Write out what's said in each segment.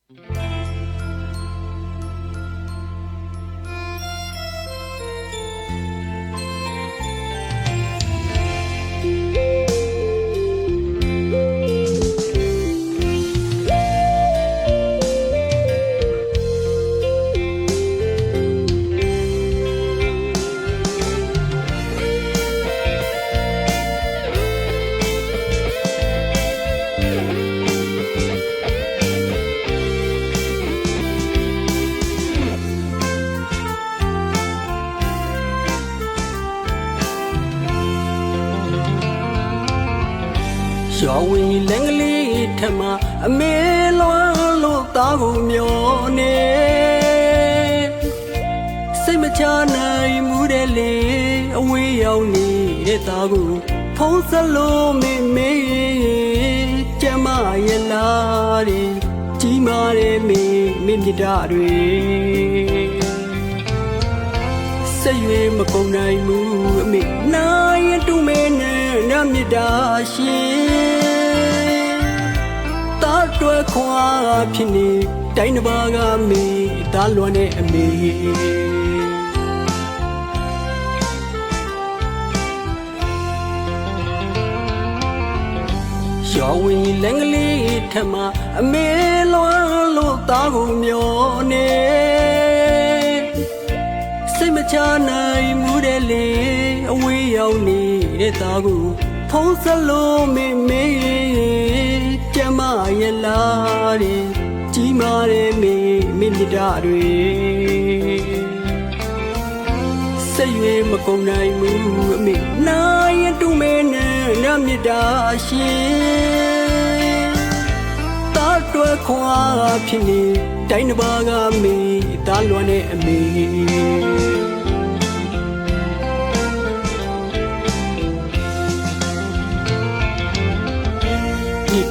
ရွာဝင်လင်္ကလေးထမအမေလွမ်းလို့သားကိုမျောနေစိတ်မချနိုင်မှုတဲ့လေအဝေးရောက်နေတဲ့သားကိုဖုံးစလို့မေကျမရဲ့လားတဲ့ကြီးမာတဲ့မေမြတ်တာတွေစိတ်ရွေမကုန်နိုင်မှုအမေနိုင်ရတူမဲနဲ့နမြတ်တာရှင်တာတွဲခွာဖြစ်နေတိုင်းတစ်ပါးကမေတာလွန်တဲ့အမေရွာဝင်လင်္ကလေးထမအမေလွမ်းလို့သားကိုမျောနေစိတ်မချနိုင်မှုတဲ့လေအဝေးရောက်နေတဲ့သားကိုဖုံးစလို့မေကျမရဲ့လားတဲ့ကြီးမာတဲ့မေမြတ်တာတွေစိတ်ရွေမကုန်နိုင်မှုအမေနိုင်ရတူမဲနဲ့နမြတ်တာရှင်တာတွဲခွာဖြစ်နေတိုင်းတစ်ပါးကမေတာလွန်တဲ့အမေ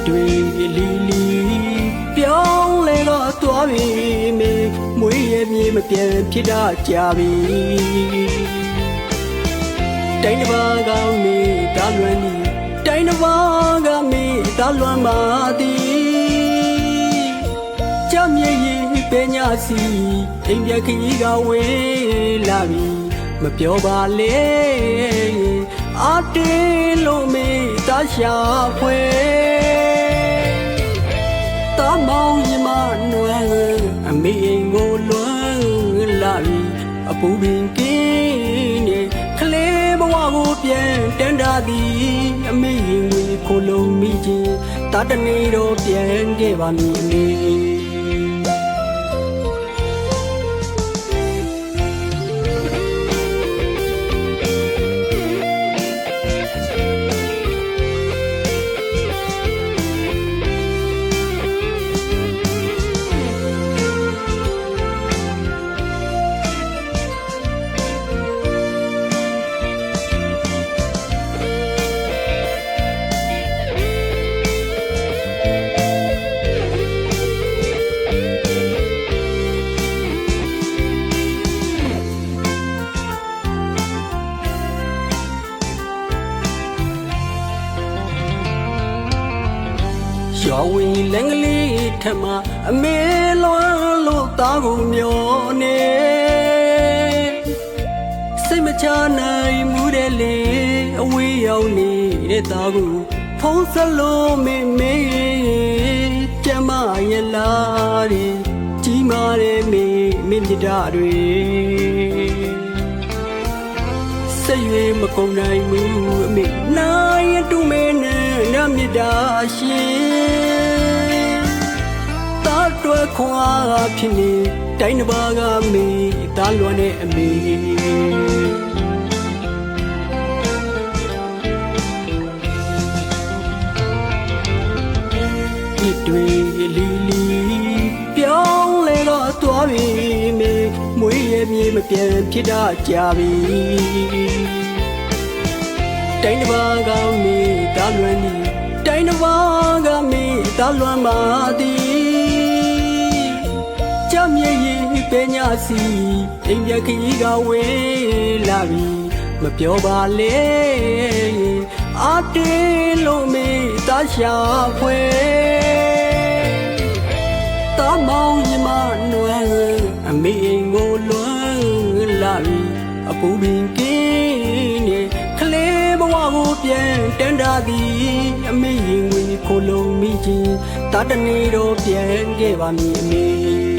တွေလီလီပြောင်းလဲတော့သွားပြီမေမွေးရမြေမပြန်ဖြစ်တာကြာပြီတိုင်းတစ်ပါးကမေတာလွန်သည်တိုင်းတစ်ပါးကမေတာလွန်ပါသည်ကြမြေရင်ပညာစီအိမ်ပြခကြီးကဝေးလာပြီမပြောပါလေအတေးလို့မေတာရှာဖွေတာမောင်ရမနွယ်အမေကိုလွမ်းလာပြီအပူပင်ကင်းနေကလေးဘဝကိုပြန်တန်းတာသည်အမေရင်ကိုခိုလုံးမိချင်းတာတနေတော့ပြန်ခဲ့ပါမည်အမေရွာဝင်လင်္ကလေးထမအမေလွမ်းလို့သားကိုမျောနေစိတ်မချနိုင်မှုတဲ့လေအဝေးရောက်နေတဲ့သားကိုဖုံးစလို့မေကျမရဲ့လားတဲ့ကြီးမာတဲ့မေမြတ်တာတွေစိတ်ရွေမကုန်နိုင်မှုအမေနိုင်ရတူမဲနဲ့နမြတ်တာရှင်တာတွဲခွာဖြစ်နေတိုင်းတစ်ပါးကမေတာလွန်တဲ့အမေတွေလီလီပြောင်းလဲတော့သွားပြီမေမွေးရမြေမပြန်ဖြစ်တာကြာပြီတိုင်းတစ်ပါးကမေတာလွန်သည်တိုင်းတစ်ပါးကမေတာလွန်ပါသည်ကြမြေရင်ပညာစီအိမ်ပြခကြီးကဝေးလာပြီမပြောပါလေအတေးလို့မေတာရှာဖွေတာမော ပူပင်ကင်းနဲ့ကလေးဘဝကိုပြန်တန်းတာသည်အမေရင်ဝင်ခိုလုံမိချင်းတာတနေတော့ပြန်ခဲ့ပါမည်အမေ